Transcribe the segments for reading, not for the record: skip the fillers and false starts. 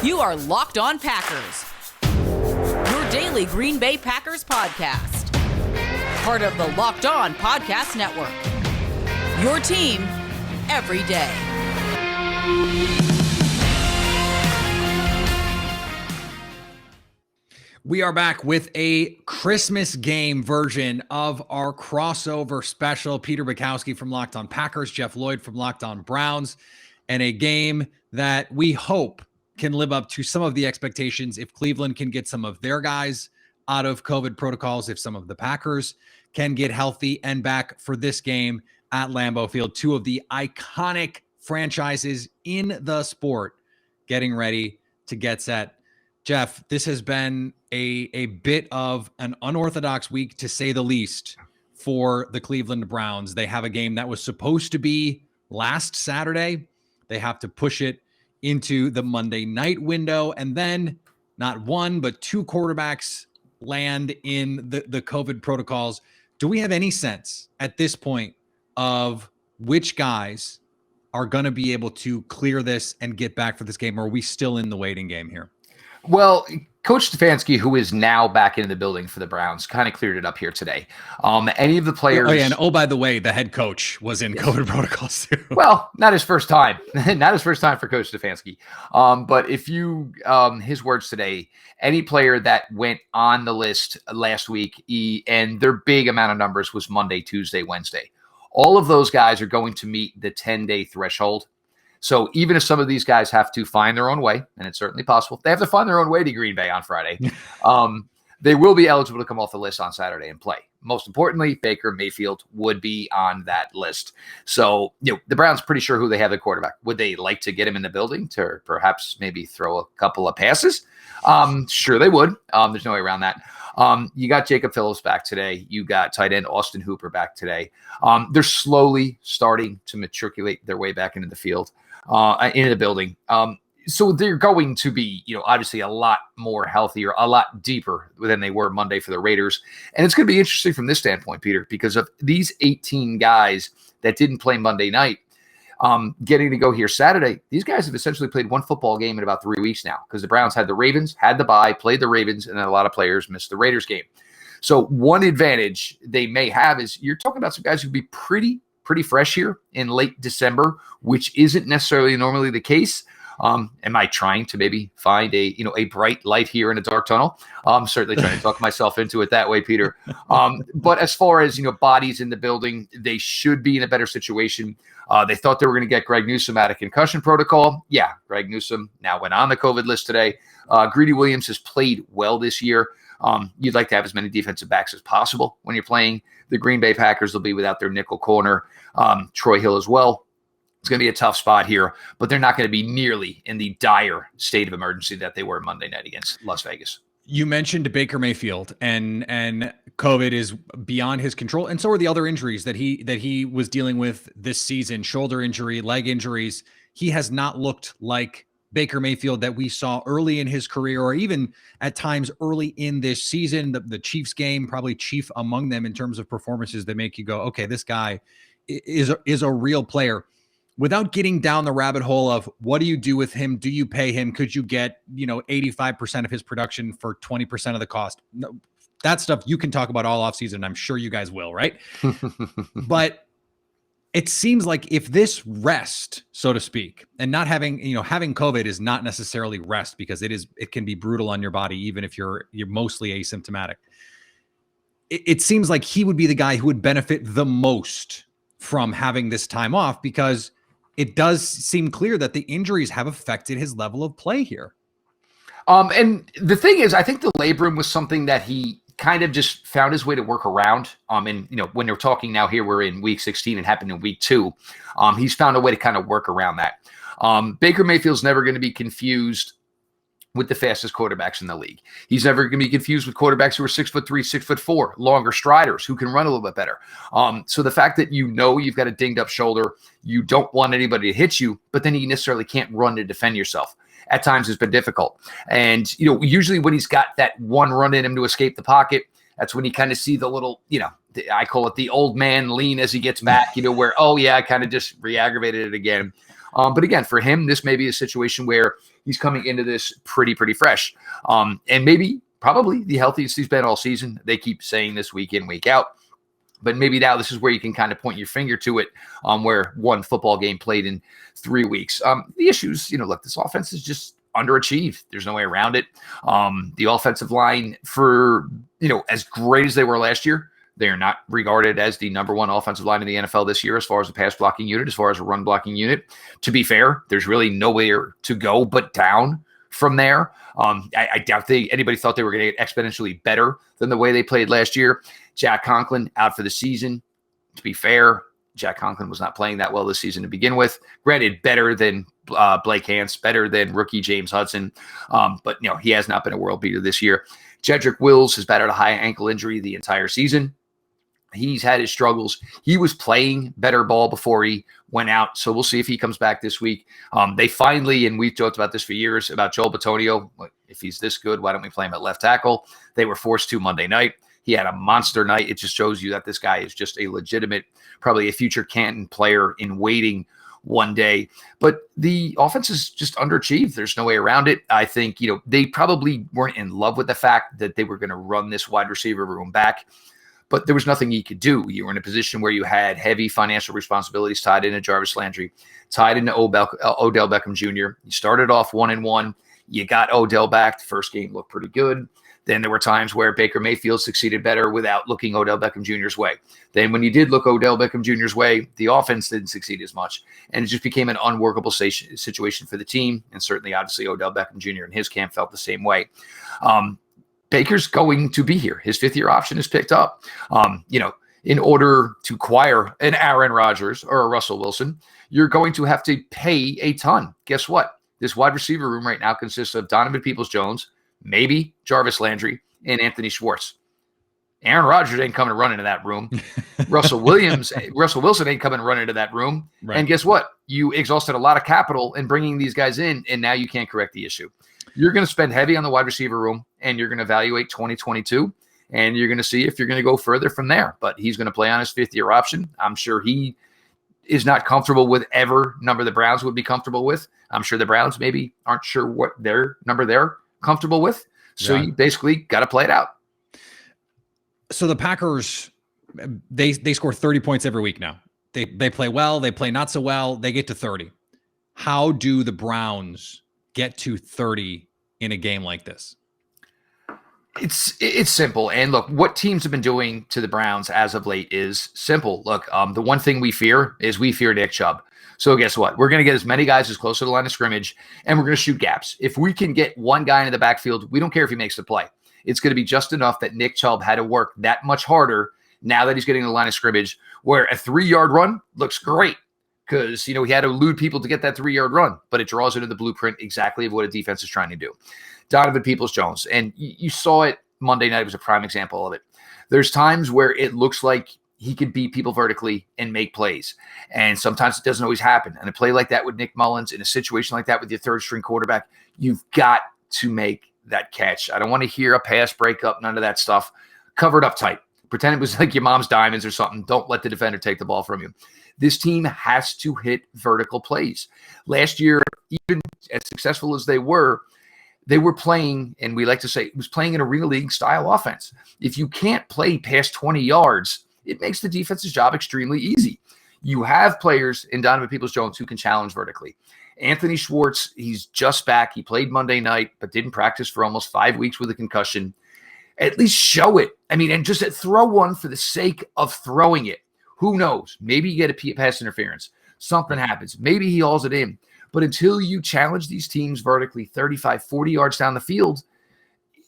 You are Locked On Packers, your daily Green Bay Packers podcast. Part of the Locked On Podcast Network, your team every day. We are back with a Christmas game version of our crossover special. Peter Bukowski from Locked On Packers, Jeff Lloyd from Locked On Browns, and a game that we hope can live up to some of the expectations if Cleveland can get some of their guys out of COVID protocols, if some of the Packers can get healthy and back for this game at Lambeau Field. Two of the iconic franchises in the sport getting ready to get set. Jeff, this has been a bit of an unorthodox week, to say the least, for the Cleveland Browns. They have a game that was supposed to be last Saturday. They have to push it into the Monday night window, and then not one, but two quarterbacks land in the COVID protocols. Do we have any sense at this point of which guys are going to be able to clear this and get back for this game, or are we still in the waiting game here? Well, Coach Stefanski, who is now back into the building for the Browns, kind of cleared it up here today. Any of the players... and by the way, the head coach was in COVID protocols too. Well, not his first time. Not his first time for Coach Stefanski. But if you, his words today, any player that went on the list last week, and their big amount of numbers was Monday, Tuesday, Wednesday. All of those guys are going to meet the 10-day threshold. So even if some of these guys have to find their own way, and it's certainly possible, they have to find their own way to Green Bay on Friday, they will be eligible to come off the list on Saturday and play. Most importantly, Baker Mayfield would be on that list. So, the Browns pretty sure who they have at quarterback. Would they like to get him in the building to perhaps maybe throw a couple of passes? Sure they would. There's no way around that. You got Jacob Phillips back today. You got tight end Austin Hooper back today. They're slowly starting to matriculate their way back into the field. Into the building. So they're going to be, obviously a lot more healthier, a lot deeper than they were Monday for the Raiders. And it's going to be interesting from this standpoint, Peter, because of these 18 guys that didn't play Monday night, getting to go here Saturday. These guys have essentially played one football game in about 3 weeks now, because the Browns had the Ravens, had the bye, played the Ravens, and then a lot of players missed the Raiders game. So one advantage they may have is you're talking about some guys who'd be pretty fresh here in late December, which isn't necessarily normally the case. Am I trying to maybe find a bright light here in a dark tunnel? I'm certainly trying to talk myself into it that way, Peter. But as far as, bodies in the building, they should be in a better situation. They thought they were going to get Greg Newsome out of concussion protocol. Yeah, Greg Newsome now went on the COVID list today. Greedy Williams has played well this year. You'd like to have as many defensive backs as possible when you're playing the Green Bay Packers. They'll be without their nickel corner, Troy Hill as well. It's going to be a tough spot here, but they're not going to be nearly in the dire state of emergency that they were Monday night against Las Vegas. You mentioned Baker Mayfield, and COVID is beyond his control, and so are the other injuries that he was dealing with this season: shoulder injury, leg injuries. He has not looked like Baker Mayfield that we saw early in his career, or even at times early in this season. The Chiefs game, probably chief among them in terms of performances that make you go, okay, this guy is a real player. Without getting down the rabbit hole of what do you do with him? Do you pay him? Could you get 85% of his production for 20% of the cost? No, that stuff you can talk about all offseason. I'm sure you guys will, right? But it seems like if this rest, so to speak, and not having COVID is not necessarily rest, because it can be brutal on your body, even if you're mostly asymptomatic. It seems like he would be the guy who would benefit the most from having this time off, because it does seem clear that the injuries have affected his level of play here. And the thing is, I think the labrum was something that he kind of just found his way to work around. And when they're talking now here, we're in week 16 and happened in week 2. He's found a way to kind of work around that. Baker Mayfield's never going to be confused with the fastest quarterbacks in the league. He's never going to be confused with quarterbacks who are 6'3", 6'4", longer striders who can run a little bit better. So the fact that you've got a dinged up shoulder, you don't want anybody to hit you, but then you necessarily can't run to defend yourself. At times has been difficult. And, usually when he's got that one run in him to escape the pocket, that's when you kind of see the little, I call it the old man lean as he gets back, where, oh yeah, I kind of just re-aggravated it again. But again, for him, this may be a situation where he's coming into this pretty fresh. And maybe probably the healthiest he's been all season. They keep saying this week in, week out. But maybe now this is where you can kind of point your finger to it, where one football game played in 3 weeks. The issues, look, this offense is just underachieved. There's no way around it. The offensive line, for, as great as they were last year, they are not regarded as the number one offensive line in the NFL this year as far as a pass blocking unit, as far as a run blocking unit. To be fair, there's really nowhere to go but down from there. I doubt anybody thought they were going to get exponentially better than the way they played last year. Jack Conklin out for the season. To be fair, Jack Conklin was not playing that well this season to begin with. Granted, better than Blake Hance, better than rookie James Hudson. But he has not been a world beater this year. Jedrick Wills has battled a high ankle injury the entire season. He's had his struggles. He was playing better ball before he went out. So we'll see if he comes back this week. They finally, and we've talked about this for years, about Joel Bitonio. If he's this good, why don't we play him at left tackle? They were forced to Monday night. He had a monster night. It just shows you that this guy is just a legitimate, probably a future Canton player in waiting one day. But the offense is just underachieved. There's no way around it. I think, they probably weren't in love with the fact that they were going to run this wide receiver room back. But there was nothing you could do. You were in a position where you had heavy financial responsibilities tied into Jarvis Landry, tied into Odell Beckham Jr. You started off 1-1. You got Odell back. The first game looked pretty good. Then there were times where Baker Mayfield succeeded better without looking Odell Beckham Jr.'s way. Then when you did look Odell Beckham Jr.'s way, the offense didn't succeed as much. And it just became an unworkable situation for the team. And certainly, obviously, Odell Beckham Jr. and his camp felt the same way. Baker's going to be here. His fifth-year option is picked up. In order to acquire an Aaron Rodgers or a Russell Wilson, you're going to have to pay a ton. Guess what? This wide receiver room right now consists of Donovan Peoples-Jones, maybe Jarvis Landry, and Anthony Schwartz. Aaron Rodgers ain't coming to run into that room. Russell Wilson ain't coming to run into that room. Right. And guess what? You exhausted a lot of capital in bringing these guys in, and now you can't correct the issue. You're going to spend heavy on the wide receiver room, and you're going to evaluate 2022, and you're going to see if you're going to go further from there. But he's going to play on his fifth-year option. I'm sure he is not comfortable with whatever number the Browns would be comfortable with. I'm sure the Browns maybe aren't sure what their number they're comfortable with. So you basically got to play it out. So the Packers, they score 30 points every week now. They play well, they play not so well, they get to 30. How do the Browns get to 30 in a game like this? It's simple. And look, what teams have been doing to the Browns as of late is simple. Look, the one thing we fear is Nick Chubb. So guess what? We're going to get as many guys as close to the line of scrimmage, and we're going to shoot gaps. If we can get one guy into the backfield, we don't care if he makes the play. It's going to be just enough that Nick Chubb had to work that much harder now that he's getting to the line of scrimmage, where a 3-yard run looks great because, he had to elude people to get that 3-yard run, but it draws into the blueprint exactly of what a defense is trying to do. Donovan Peoples-Jones, and you saw it Monday night, was a prime example of it. There's times where it looks like he could beat people vertically and make plays. And sometimes it doesn't always happen. And a play like that with Nick Mullins, in a situation like that with your third-string quarterback, you've got to make that catch. I don't want to hear a pass breakup, none of that stuff. Cover it up tight. Pretend it was like your mom's diamonds or something. Don't let the defender take the ball from you. This team has to hit vertical plays. Last year, even as successful as they were playing, and we like to say, it was playing in Arena League style offense. If you can't play past 20 yards, it makes the defense's job extremely easy. You have players in Donovan Peoples-Jones who can challenge vertically. Anthony Schwartz, he's just back. He played Monday night, but didn't practice for almost 5 weeks with a concussion. At least show it. And just throw one for the sake of throwing it. Who knows? Maybe you get a pass interference. Something happens. Maybe he hauls it in. But until you challenge these teams vertically 35, 40 yards down the field,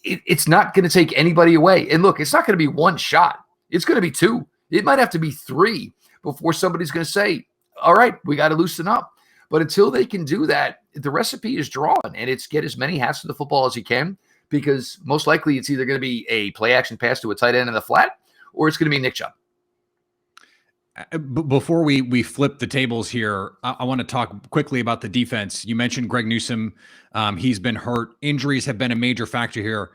it's not going to take anybody away. And look, it's not going to be one shot. It's going to be 2. It might have to be 3 before somebody's going to say, all right, we got to loosen up. But until they can do that, the recipe is drawn, and it's get as many hats to the football as you can, because most likely it's either going to be a play action pass to a tight end in the flat, or it's going to be Nick Chubb. Before we flip the tables here, I want to talk quickly about the defense. You mentioned Greg Newsome. He's been hurt. Injuries have been a major factor here.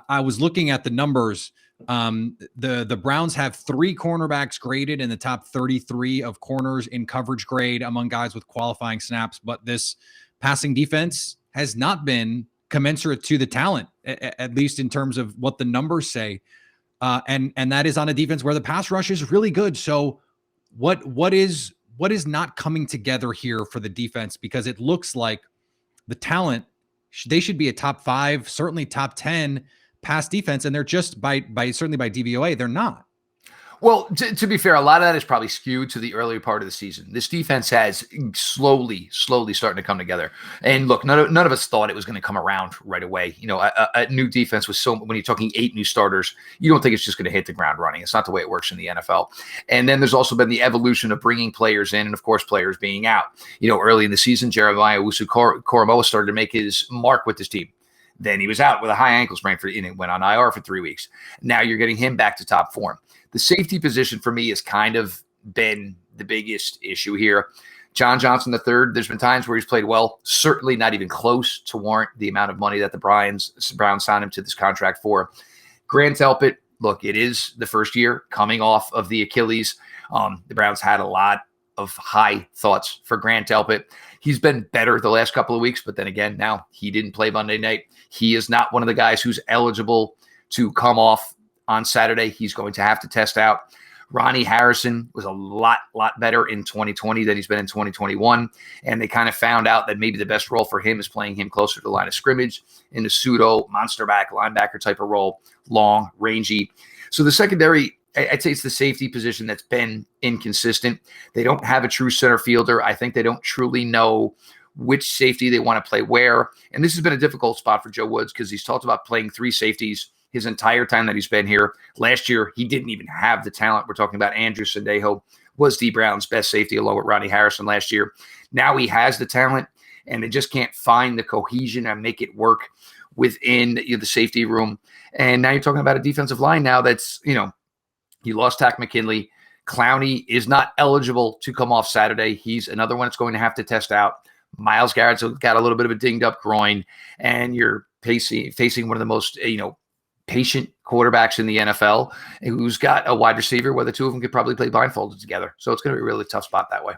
I was looking at the numbers. The Browns have 3 cornerbacks graded in the top 33 of corners in coverage grade among guys with qualifying snaps, but this passing defense has not been commensurate to the talent, at least in terms of what the numbers say. And that is on a defense where the pass rush is really good. So what is not coming together here for the defense? Because it looks like the talent, they should be a top 5, certainly top 10 pass defense, and they're just by certainly by DVOA, they're not. Well, to be fair, a lot of that is probably skewed to the earlier part of the season. This defense has slowly starting to come together. And look, none of us thought it was going to come around right away. You know, a new defense with when you're talking 8 new starters, you don't think it's just going to hit the ground running. It's not the way it works in the NFL. And then there's also been the evolution of bringing players in and, of course, players being out. You know, early in the season, Jeremiah Owusu-Koramoah started to make his mark with this team. Then he was out with a high ankle sprain and went on IR for 3 weeks. Now you're getting him back to top form. The safety position for me has kind of been the biggest issue here. John Johnson III, there's been times where he's played well, certainly not even close to warrant the amount of money that the Browns signed him to this contract for. Grant Delpit, look, it is the first year coming off of the Achilles. The Browns had a lot of high thoughts for Grant Delpit. He's been better the last couple of weeks, but then again, now he didn't play Monday night. He is not one of the guys who's eligible to come off on Saturday. He's going to have to test out. Ronnie Harrison was a lot better in 2020 than he's been in 2021. And they kind of found out that maybe the best role for him is playing him closer to the line of scrimmage in a pseudo monster back linebacker type of role, long, rangy. So the secondary, I'd say it's the safety position that's been inconsistent. They don't have a true center fielder. I think they don't truly know which safety they want to play where. And this has been a difficult spot for Joe Woods because he's talked about playing 3 safeties his entire time that he's been here. Last year, he didn't even have the talent. We're talking about Andrew Sendejo was the Browns' best safety along with Ronnie Harrison last year. Now he has the talent, and they just can't find the cohesion and make it work within the safety room. And now you're talking about a defensive line now that's, you lost Tack McKinley. Clowney is not eligible to come off Saturday. He's another one that's going to have to test out. Myles Garrett's got a little bit of a dinged up groin, and you're facing one of the most, patient quarterbacks in the NFL who's got a wide receiver where the two of them could probably play blindfolded together. So it's going to be a really tough spot that way.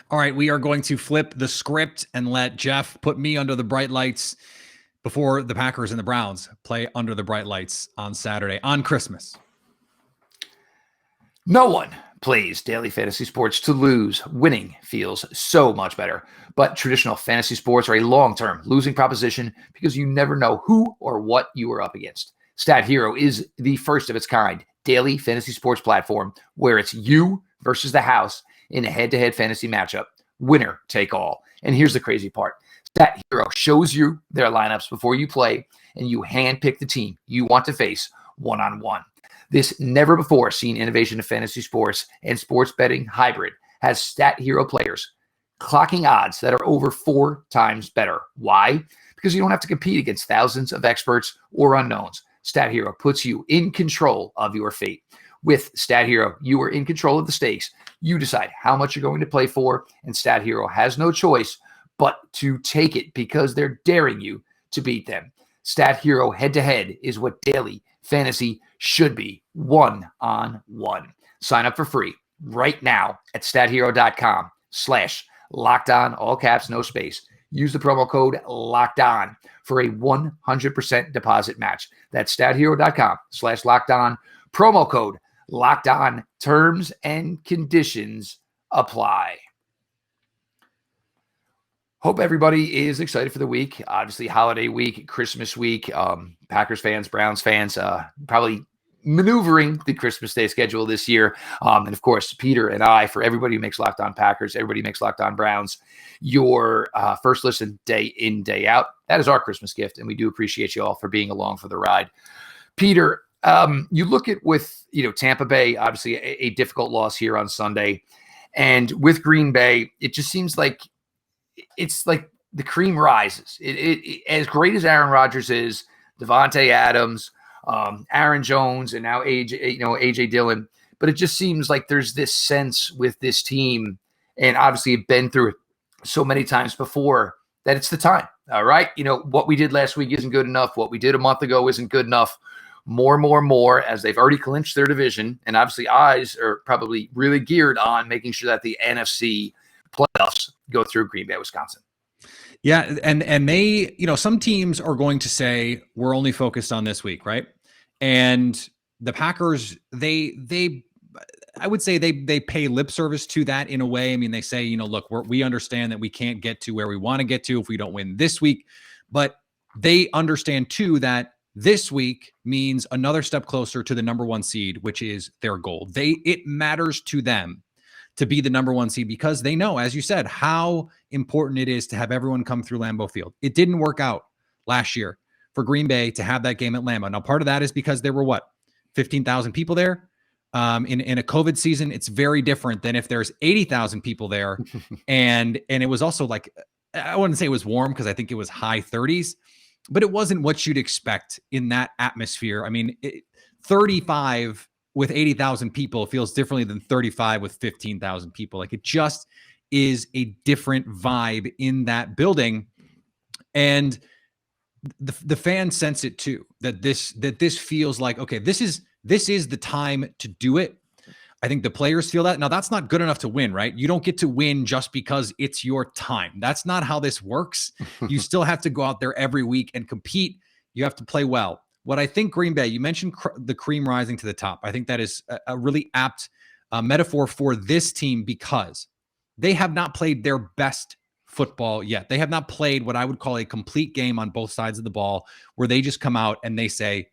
All right, we are going to flip the script and let Jeff put me under the bright lights before the Packers and the Browns play under the bright lights on Saturday, on Christmas. No one plays daily fantasy sports to lose. Winning feels so much better. But traditional fantasy sports are a long-term losing proposition because you never know who or what you are up against. Stat Hero is the first of its kind daily fantasy sports platform where it's you versus the house in a head-to-head fantasy matchup. Winner take all. And here's the crazy part. Stat Hero shows you their lineups before you play, and you handpick the team you want to face one-on-one. This never-before-seen innovation of fantasy sports and sports betting hybrid has Stat Hero players clocking odds that are over 4 times better. Why? Because you don't have to compete against thousands of experts or unknowns. Stat Hero puts you in control of your fate. With Stat Hero, you are in control of the stakes. You decide how much you're going to play for, and Stat Hero has no choice but to take it because they're daring you to beat them. Stat Hero head-to-head is what daily fantasy should be, one-on-one. Sign up for free right now at stathero.com/lockedon, all caps, no space. Use the promo code LOCKEDON for a 100% deposit match. That's stathero.com/lockedon. Promo code LOCKEDON. Terms and conditions apply. Hope everybody is excited for the week. Obviously, holiday week, Christmas week. Packers fans, Browns fans, probably maneuvering the Christmas Day schedule this year. And of course, Peter and I, for everybody who makes Locked On Packers, everybody who makes Locked On Browns, your first listen day in, day out. That is our Christmas gift, and we do appreciate you all for being along for the ride. Peter, you look at with Tampa Bay, obviously a difficult loss here on Sunday, and with Green Bay, it just seems like it's like the cream rises. It as great as Aaron Rodgers is, Devontae Adams, Aaron Jones, and now AJ Dillon. But it just seems like there's this sense with this team, and obviously you've been through it so many times before, that it's the time. All right. What we did last week isn't good enough. What we did a month ago isn't good enough. more as they've already clinched their division. And obviously eyes are probably really geared on making sure that the NFC playoffs go through Green Bay, Wisconsin. Yeah. And they, some teams are going to say we're only focused on this week, right? And the Packers, I would say they pay lip service to that in a way. I mean, they say, look, we understand that we can't get to where we want to get to if we don't win this week, but they understand too that this week means another step closer to the number one seed, which is their goal. It matters to them to be the number one seed because they know, as you said, how important it is to have everyone come through Lambeau Field. It didn't work out last year for Green Bay to have that game at Lambeau. Now, part of that is because there were 15,000 people there. In a COVID season, it's very different than if there's 80,000 people there. and it was also I wouldn't say it was warm because I think it was high 30s, but it wasn't what you'd expect in that atmosphere. I mean, 35 with 80,000 people feels differently than 35 with 15,000 people. It just is a different vibe in that building. And the fans sense it too, that this feels like, okay, this is the time to do it. I think the players feel that. Now, that's not good enough to win, right? You don't get to win just because it's your time. That's not how this works. You still have to go out there every week and compete. You have to play well. What I think Green Bay, you mentioned the cream rising to the top. I think that is a really apt metaphor for this team because they have not played their best football yet. They have not played what I would call a complete game on both sides of the ball where they just come out and they say,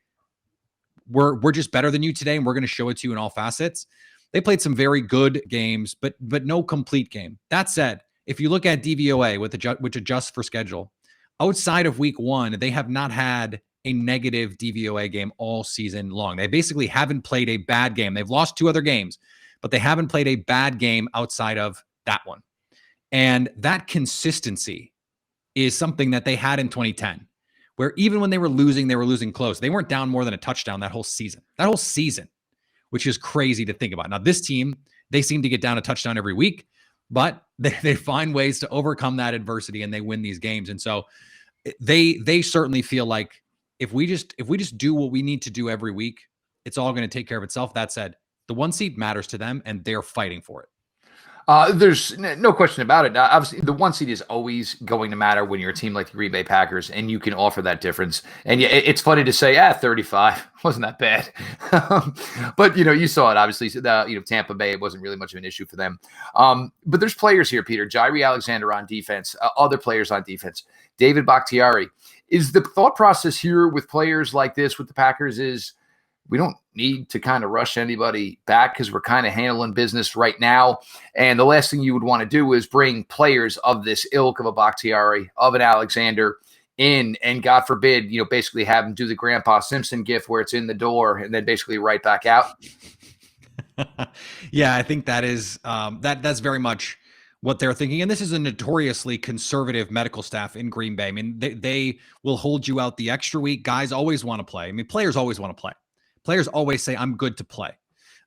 we're just better than you today and we're going to show it to you in all facets. They played some very good games, but no complete game. That said, if you look at DVOA, which adjusts for schedule, outside of week one, they have not had a negative DVOA game all season long. They basically haven't played a bad game. They've lost 2 other games, but they haven't played a bad game outside of that one. And that consistency is something that they had in 2010, where even when they were losing close. They weren't down more than a touchdown that whole season, which is crazy to think about. Now, this team, they seem to get down a touchdown every week, but they find ways to overcome that adversity and they win these games. And so they certainly feel like if we just do what we need to do every week, it's all going to take care of itself. That said, the 1 seed matters to them and they're fighting for it. There's no question about it. Obviously, the 1 seed is always going to matter when you're a team like the Green Bay Packers, and you can offer that difference. And yeah, it's funny to say, 35 wasn't that bad, but you saw it. Obviously, Tampa Bay, it wasn't really much of an issue for them. But there's players here, Peter. Jaire Alexander on defense, other players on defense. David Bakhtiari. Is the thought process here with players like this with the Packers is we don't need to kind of rush anybody back because we're kind of handling business right now. And the last thing you would want to do is bring players of this ilk of a Bakhtiari, of an Alexander in, and God forbid, basically have them do the Grandpa Simpson gif where it's in the door and then basically right back out. Yeah, I think that is that's very much what they're thinking. And this is a notoriously conservative medical staff in Green Bay. I mean, they will hold you out the extra week. Guys always want to play. I mean, players always want to play. Players always say, I'm good to play.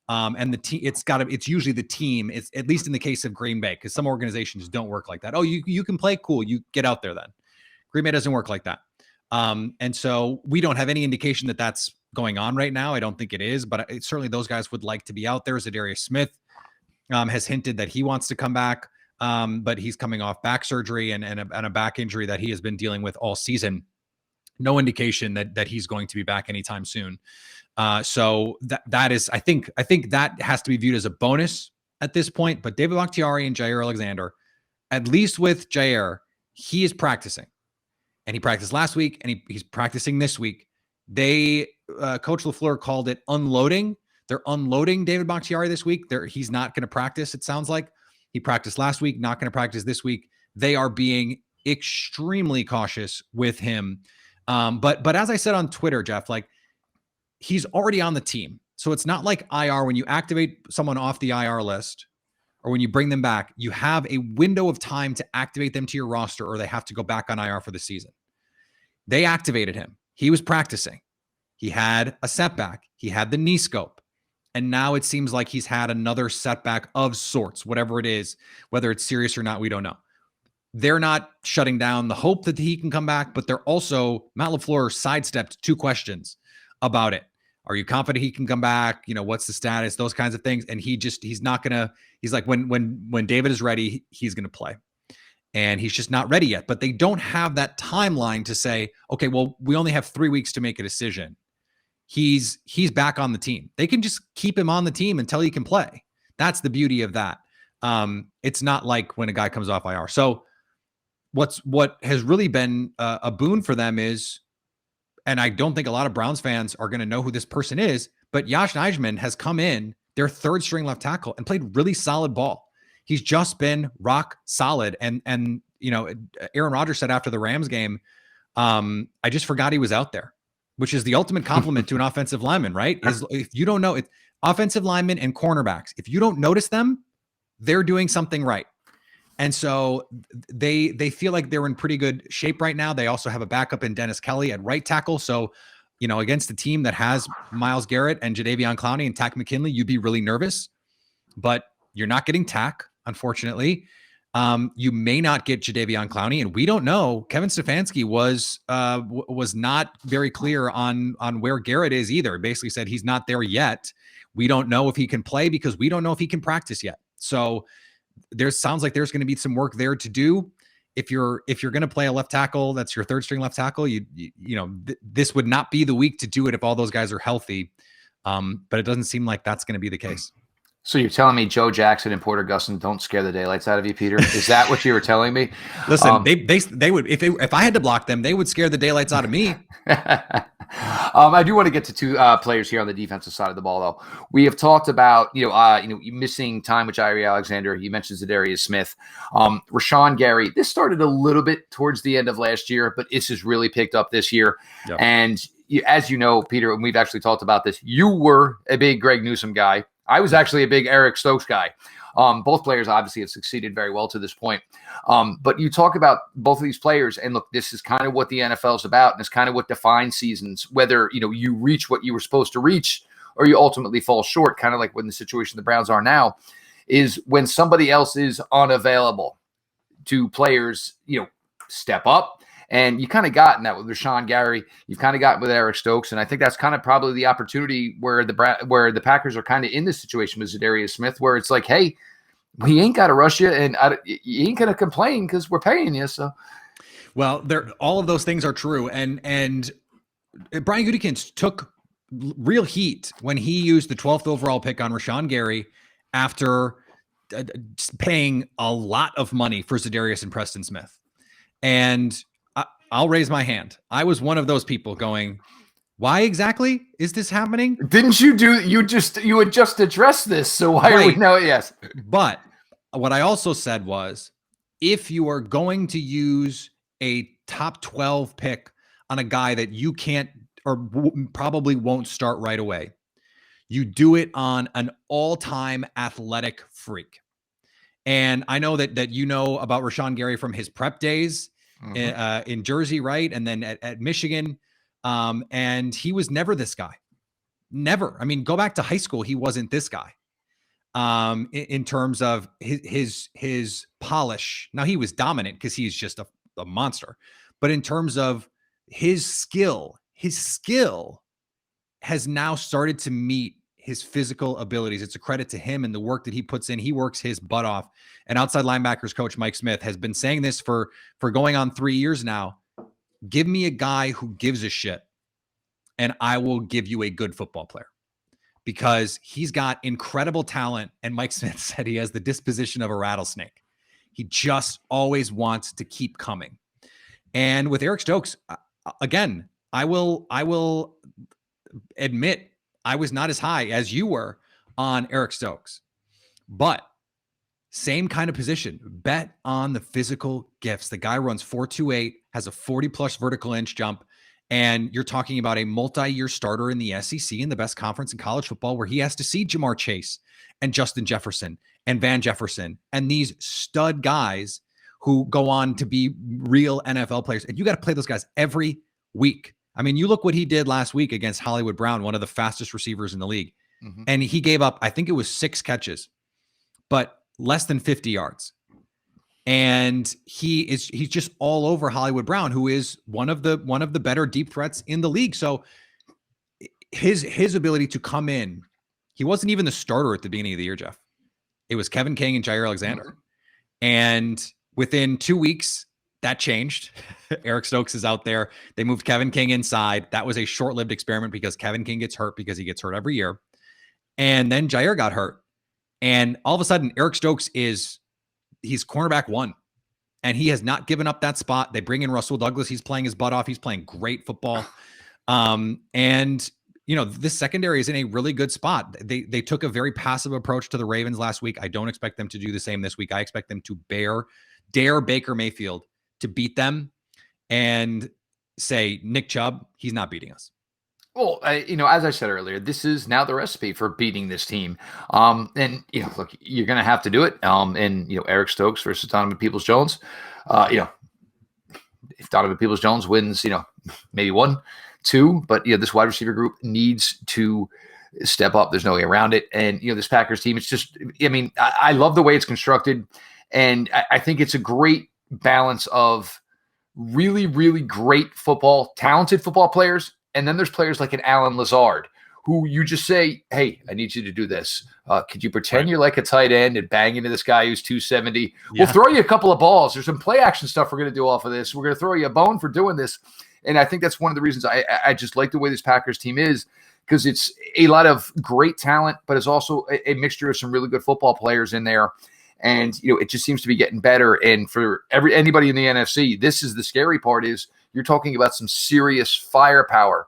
And the team, it's usually the team. It's at least in the case of Green Bay, because some organizations don't work like that. Oh, you can play. Cool. You get out there then. Green Bay doesn't work like that. And so we don't have any indication that that's going on right now. I don't think it is, but certainly those guys would like to be out there. Zadarius Smith has hinted that he wants to come back, but he's coming off back surgery and a back injury that he has been dealing with all season. No indication that he's going to be back anytime soon. So that is, I think that has to be viewed as a bonus at this point. But David Bakhtiari and Jaire Alexander, at least with Jaire, he is practicing, and he practiced last week, and he's practicing this week. Coach LaFleur called it unloading. They're unloading David Bakhtiari this week. He's not going to practice. It sounds like he practiced last week, not going to practice this week. They are being extremely cautious with him. But as I said on Twitter, Jeff, he's already on the team. So it's not like IR. When you activate someone off the IR list or when you bring them back, you have a window of time to activate them to your roster or they have to go back on IR for the season. They activated him. He was practicing. He had a setback. He had the knee scope. And now it seems like he's had another setback of sorts, whatever it is, whether it's serious or not, we don't know. They're not shutting down the hope that he can come back, but they're also, Matt LaFleur sidestepped 2 questions about it. Are you confident he can come back? What's the status? Those kinds of things. And he's not gonna. He's like, when David is ready, he's gonna play. And he's just not ready yet. But they don't have that timeline to say, okay, well, we only have 3 weeks to make a decision. He's back on the team. They can just keep him on the team until he can play. That's the beauty of that. It's not like when a guy comes off IR. So what has really been a boon for them is, and I don't think a lot of Browns fans are going to know who this person is, but Josh Nijman has come in, their third string left tackle, and played really solid ball. He's just been rock solid. And Aaron Rodgers said after the Rams game, I just forgot he was out there, which is the ultimate compliment to an offensive lineman, right? If you don't know it, offensive linemen and cornerbacks, if you don't notice them, they're doing something right. And so they feel like they're in pretty good shape right now. They also have a backup in Dennis Kelly at right tackle. So, against a team that has Myles Garrett and Jadeveon Clowney and Tack McKinley, you'd be really nervous, but you're not getting Tack, unfortunately. You may not get Jadeveon Clowney, and we don't know. Kevin Stefanski was not very clear on where Garrett is either. Basically said he's not there yet. We don't know if he can play because we don't know if he can practice yet. So sounds like there's going to be some work there to do. If you're going to play a left tackle, that's your third string left tackle. This would not be the week to do it if all those guys are healthy. But it doesn't seem like that's going to be the case. So you're telling me Joe Jackson and Porter Gustin don't scare the daylights out of you, Peter? Is that what you were telling me? Listen, they would, if I had to block them, they would scare the daylights out of me. I do want to get to two players here on the defensive side of the ball, though. We have talked about missing time with Jaire Alexander. You mentioned Zadarius Smith, Rashawn Gary. This started a little bit towards the end of last year, but this has really picked up this year. Yep. And as you know, Peter, and we've actually talked about this, you were a big Greg Newsome guy. I was actually a big Eric Stokes guy. Both players obviously have succeeded very well to this point. But you talk about both of these players, and look, this is kind of what the NFL is about, and it's kind of what defines seasons, whether you reach what you were supposed to reach or you ultimately fall short, kind of like when the situation the Browns are now, is when somebody else is unavailable to players, step up. And you kind of gotten that with Rashawn Gary. You've kind of gotten with Eric Stokes. And I think that's kind of probably the opportunity where the Packers are kind of in this situation with Zadarius Smith, where it's like, hey, we ain't got to rush you, and you ain't going to complain because we're paying you. So, well, all of those things are true. And Brian Gutekunst took real heat when he used the 12th overall pick on Rashawn Gary after paying a lot of money for Zadarius and Preston Smith. And I'll raise my hand. I was one of those people going, why exactly is this happening? Didn't you had just addressed this. So why are we now? Yes. But what I also said was, if you are going to use a top 12 pick on a guy that you can't or probably won't start right away, you do it on an all-time athletic freak. And I know that about Rashawn Gary from his prep days. Mm-hmm. In Jersey, right? And then at Michigan. And he was never this guy. Never. I mean, go back to high school. He wasn't this guy in terms of his polish. Now, he was dominant because he's just a monster. But in terms of his skill has now started to meet his physical abilities. It's a credit to him and the work that he puts in. He works his butt off. And outside linebackers coach Mike Smith has been saying this for going on 3 years now. Give me a guy who gives a shit, and I will give you a good football player, because he's got incredible talent. And Mike Smith said he has the disposition of a rattlesnake. He just always wants to keep coming. And with Eric Stokes, again, I will admit I was not as high as you were on Eric Stokes, but same kind of position. Bet on the physical gifts. The guy runs 4.28, has a 40-plus vertical inch jump, and you're talking about a multi-year starter in the SEC, in the best conference in college football, where he has to see Jamar Chase and Justin Jefferson and Van Jefferson and these stud guys who go on to be real NFL players. And you got to play those guys every week. I mean, you look what he did last week against Hollywood Brown, one of the fastest receivers in the league. Mm-hmm. And he gave up, I think it was 6 catches, but less than 50 yards. And he's just all over Hollywood Brown, who is one of the better deep threats in the league. So his ability to come in, he wasn't even the starter at the beginning of the year, Jeff. It was Kevin King and Jair Alexander. And within 2 weeks, that changed. Eric Stokes is out there. They moved Kevin King inside. That was a short-lived experiment because Kevin King gets hurt because he gets hurt every year. And then Jair got hurt. And all of a sudden, Eric Stokes he's cornerback 1. And he has not given up that spot. They bring in Russell Douglas. He's playing his butt off. He's playing great football. And this secondary is in a really good spot. They took a very passive approach to the Ravens last week. I don't expect them to do the same this week. I expect them to dare Baker Mayfield to beat them and say, Nick Chubb, he's not beating us. Well, as I said earlier, this is now the recipe for beating this team. And look, you're going to have to do it. Eric Stokes versus Donovan Peoples-Jones. If Donovan Peoples-Jones wins, maybe 1, 2, but this wide receiver group needs to step up. There's no way around it. And this Packers team, it's just, I love the way it's constructed, and I think it's a great balance of really, really great football, talented football players. And then there's players like an Alan Lazard, who you just say, hey, I need you to do this. Could you pretend you're like a tight end and bang into this guy who's 270? Yeah. We'll throw you a couple of balls. There's some play action stuff we're going to do off of this. We're going to throw you a bone for doing this. And I think that's one of the reasons I just like the way this Packers team is, because it's a lot of great talent, but it's also a mixture of some really good football players in there. And, it just seems to be getting better. And for anybody in the NFC, this is the scary part, is you're talking about some serious firepower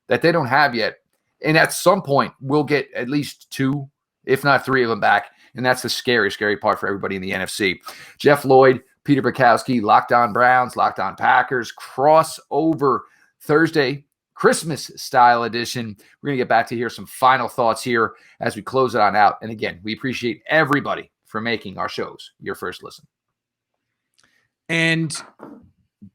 that they don't have yet. And at some point, we'll get at least 2, if not 3 of them back. And that's the scary, scary part for everybody in the NFC. Jeff Lloyd, Peter Bukowski, Locked On Browns, Locked On Packers, crossover Thursday, Christmas-style edition. We're going to get back to hear some final thoughts here as we close it on out. And again, we appreciate everybody for making our shows your first listen. And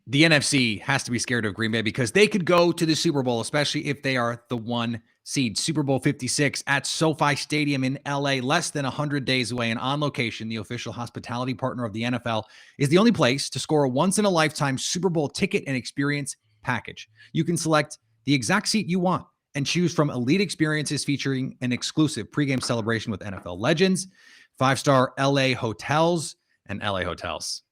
the NFC has to be scared of Green Bay because they could go to the Super Bowl, especially if they are the 1 seed. Super Bowl 56 at SoFi Stadium in LA, less than 100 days away, and On Location, the official hospitality partner of the NFL, is the only place to score a once-in-a-lifetime Super Bowl ticket and experience package. You can select the exact seat you want and choose from elite experiences featuring an exclusive pregame celebration with NFL legends, 5-star LA hotels, and LA hotels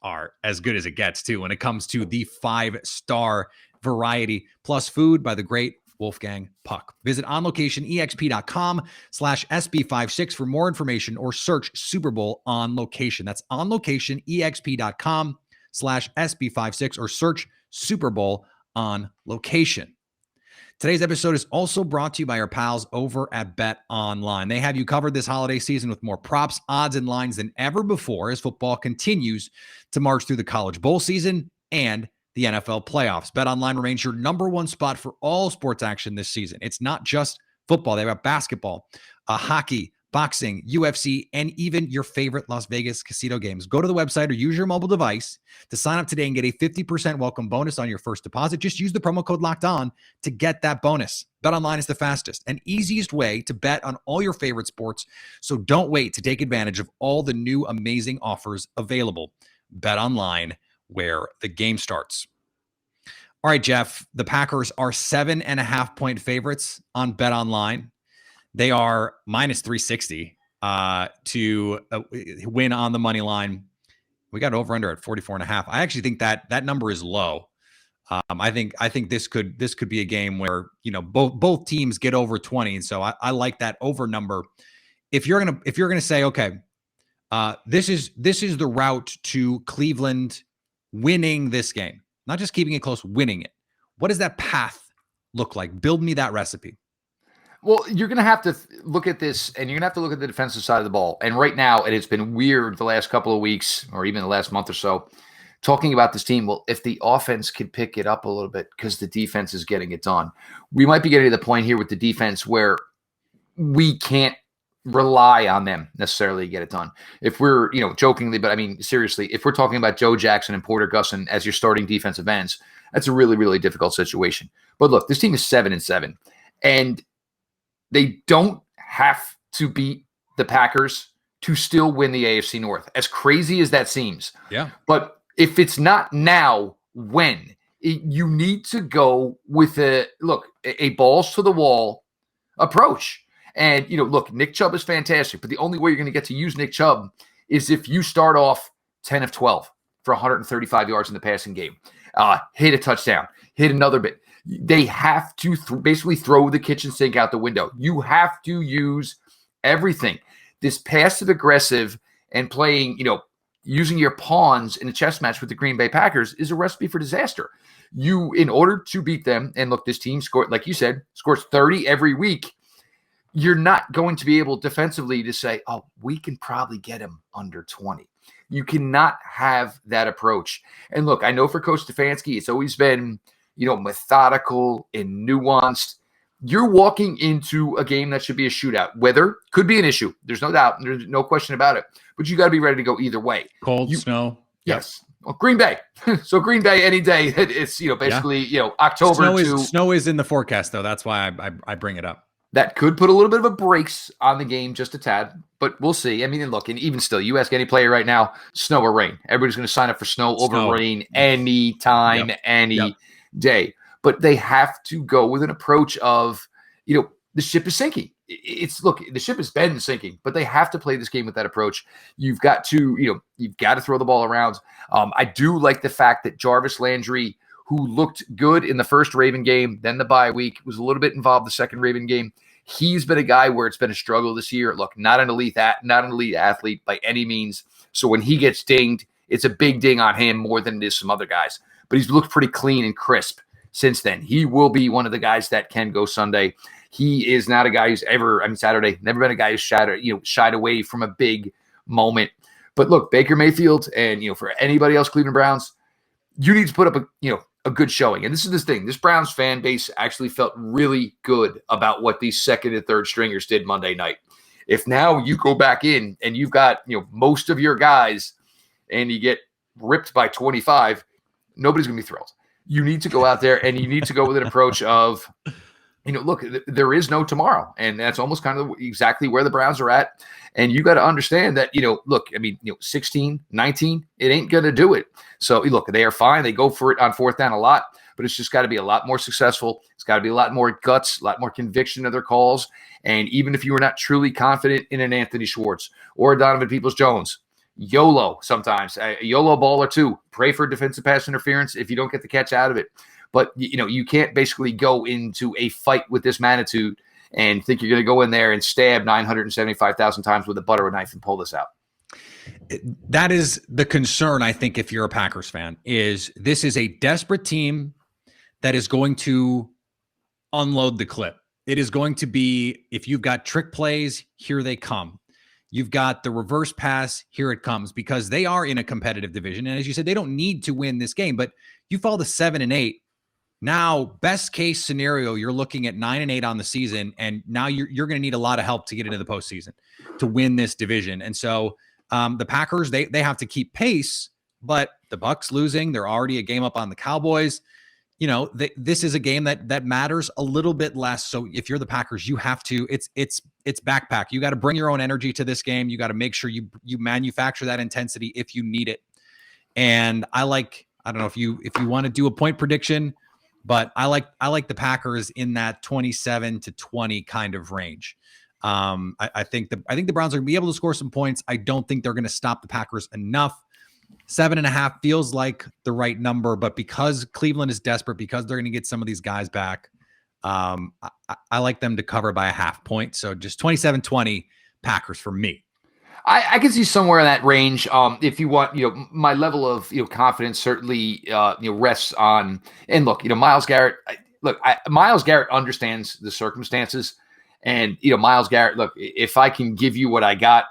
are as good as it gets, too, when it comes to the 5-star variety, plus food by the great Wolfgang Puck. Visit onlocationexp.com/SB56 for more information, or search Super Bowl On Location. That's onlocationexp.com/SB56, or search Super Bowl On Location. Today's episode is also brought to you by our pals over at Bet Online. They have you covered this holiday season with more props, odds, and lines than ever before as football continues to march through the college bowl season and the NFL playoffs. Bet Online remains your number 1 spot for all sports action this season. It's not just football. They've got basketball, hockey, boxing, UFC, and even your favorite Las Vegas casino games. Go to the website or use your mobile device to sign up today and get a 50% welcome bonus on your first deposit. Just use the promo code Locked On to get that bonus. BetOnline is the fastest and easiest way to bet on all your favorite sports, so don't wait to take advantage of all the new amazing offers available. BetOnline, where the game starts. All right, Jeff, the Packers are 7.5-point favorites on BetOnline. They are minus 360 to win on the money line. We got over under at 44.5. I actually think that number is low. I think this could be a game where both teams get over 20, and so I like that over number. If you're gonna say, okay, this is the route to Cleveland winning this game, not just keeping it close, winning it. What does that path look like? Build me that recipe. Well, you're going to have to look at this, and you're going to have to look at the defensive side of the ball. And right now, it's been weird the last couple of weeks, or even the last month or so, talking about this team. Well, if the offense could pick it up a little bit because the defense is getting it done, we might be getting to the point here with the defense where we can't rely on them necessarily to get it done. If we're, jokingly, but I mean, seriously, if we're talking about Joe Jackson and Porter Gusson as your starting defensive ends, that's a really, really difficult situation. But look, this team is 7-7, and they don't have to beat the Packers to still win the AFC North, as crazy as that seems. Yeah. But if it's not now, when? You need to go with a balls to the wall approach. And, look, Nick Chubb is fantastic, but the only way you're going to get to use Nick Chubb is if you start off 10 of 12 for 135 yards in the passing game, hit a touchdown, hit another bit. They have to basically throw the kitchen sink out the window. You have to use everything. This passive aggressive and playing, using your pawns in a chess match with the Green Bay Packers is a recipe for disaster. In order to beat them, and look, this team scored, like you said, scores 30 every week. You're not going to be able defensively to say, oh, we can probably get him under 20. You cannot have that approach. And look, I know for Coach Stefanski, it's always been, methodical and nuanced. You're walking into a game that should be a shootout. Weather could be an issue. There's no doubt. There's no question about it. But you got to be ready to go either way. Cold, snow. Yes. Well, Green Bay. So Green Bay any day. It's, basically, October. Snow is in the forecast, though. That's why I bring it up. That could put a little bit of a brakes on the game just a tad, but we'll see. I mean, look, and even still, you ask any player right now, snow or rain. Everybody's going to sign up for snow over rain any time, any day. But they have to go with an approach of, the ship is sinking. The ship has been sinking, but they have to play this game with that approach. You've got to throw the ball around. I do like the fact that Jarvis Landry, who looked good in the first Raven game, then the bye week, was a little bit involved the second Raven game. He's been a guy where it's been a struggle this year. Look, not an elite athlete by any means. So when he gets dinged, it's a big ding on him more than it is some other guys. But he's looked pretty clean and crisp since then. He will be one of the guys that can go Sunday. He is not a guy who's Saturday, never been a guy who's shied away from a big moment. But look, Baker Mayfield and, for anybody else, Cleveland Browns, you need to put up a good showing. And this is the thing. This Browns fan base actually felt really good about what these second and third stringers did Monday night. If now you go back in and you've got, most of your guys and you get ripped by 25, nobody's going to be thrilled. You need to go out there and you need to go with an approach of, look, there is no tomorrow. And that's almost kind of exactly where the Browns are at. And you got to understand that, 16, 19, it ain't going to do it. So, look, they are fine. They go for it on fourth down a lot, but it's just got to be a lot more successful. It's got to be a lot more guts, a lot more conviction of their calls. And even if you were not truly confident in an Anthony Schwartz or a Donovan Peoples-Jones, YOLO sometimes, a YOLO ball or two, pray for defensive pass interference if you don't get the catch out of it. But, you can't basically go into a fight with this magnitude and think you're going to go in there and stab 975,000 times with a butter knife and pull this out. That is the concern, I think, if you're a Packers fan, is this is a desperate team that is going to unload the clip. It is going to be, if you've got trick plays, here they come. You've got the reverse pass, here it comes, because they are in a competitive division. And as you said, they don't need to win this game, but you fall to 7-8. Now, best case scenario, you're looking at 9-8 on the season, and now you're going to need a lot of help to get into the postseason to win this division. And so the Packers, they have to keep pace, but the Bucs losing, they're already a game up on the Cowboys. This is a game that matters a little bit less. So if you're the Packers, you have to. It's backpack. You got to bring your own energy to this game. You got to make sure you manufacture that intensity if you need it. And I don't know if you want to do a point prediction. But I like the Packers in that 27-20 kind of range. I think the Browns are going to be able to score some points. I don't think they're going to stop the Packers enough. 7.5 feels like the right number, but because Cleveland is desperate, because they're going to get some of these guys back, I like them to cover by a half point. So just 27-20 Packers for me. I can see somewhere in that range. If you want, my level of confidence certainly rests on. And look, Myles Garrett. Myles Garrett understands the circumstances, and Myles Garrett. Look, if I can give you what I got,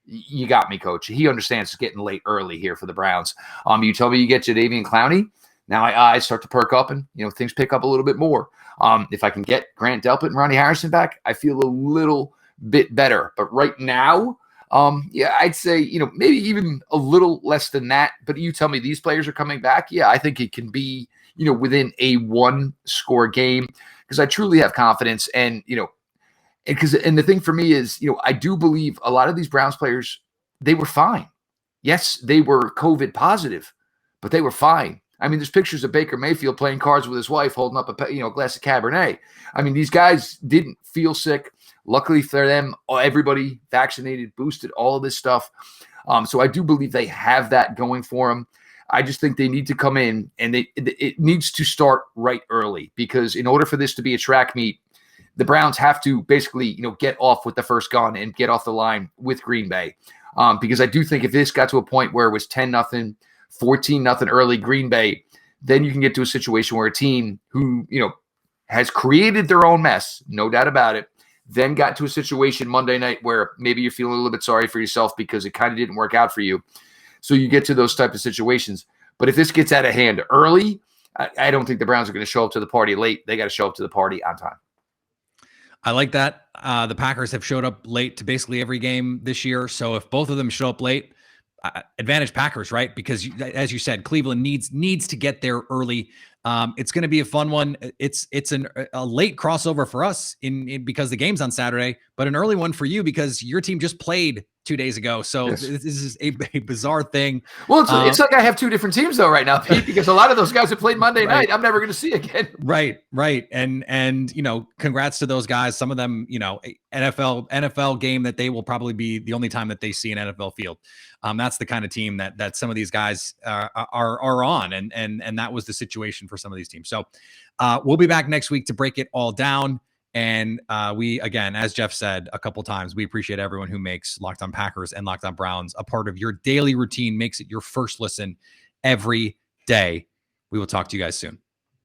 you got me, Coach. He understands it's getting late early here for the Browns. You tell me you get Jadeveon Clowney, now my eyes start to perk up, and things pick up a little bit more. If I can get Grant Delpit and Ronnie Harrison back, I feel a little bit better. But right now. I'd say, maybe even a little less than that, but you tell me these players are coming back. Yeah, I think it can be, within a 1-score game, because I truly have confidence. And, and the thing for me is, I do believe a lot of these Browns players, they were fine. Yes, they were COVID positive, but they were fine. I mean, there's pictures of Baker Mayfield playing cards with his wife, holding up a glass of Cabernet. I mean, these guys didn't feel sick. Luckily for them, everybody vaccinated, boosted, all of this stuff. So I do believe they have that going for them. I just think they need to come in, and it needs to start right early, because in order for this to be a track meet, the Browns have to basically, get off with the first gun and get off the line with Green Bay. Because I do think if this got to a point where it was 10-0, 14-0 early Green Bay, then you can get to a situation where a team who, has created their own mess, no doubt about it, then got to a situation Monday night where maybe you're feeling a little bit sorry for yourself because it kind of didn't work out for you. So you get to those type of situations. But if this gets out of hand early, I don't think the Browns are going to show up to the party late. They got to show up to the party on time. I like that. The Packers have showed up late to basically every game this year. So if both of them show up late, advantage Packers, right? Because as you said, Cleveland needs to get there early. It's going to be a fun one. It's a late crossover for us because the game's on Saturday, but an early one for you because your team just played 2 days ago. So Yes. This is a bizarre thing. Well, it's like I have two different teams though right now, Pete, because a lot of those guys have played Monday night. I'm never going to see again. Right. And congrats to those guys. Some of them, NFL game that they will probably be the only time that they see an NFL field. That's the kind of team that some of these guys are on, and that was the situation for some of these teams. So we'll be back next week to break it all down. And we, again, as Jeff said a couple times, we appreciate everyone who makes Locked On Packers and Locked On Browns a part of your daily routine, makes it your first listen every day. We will talk to you guys soon.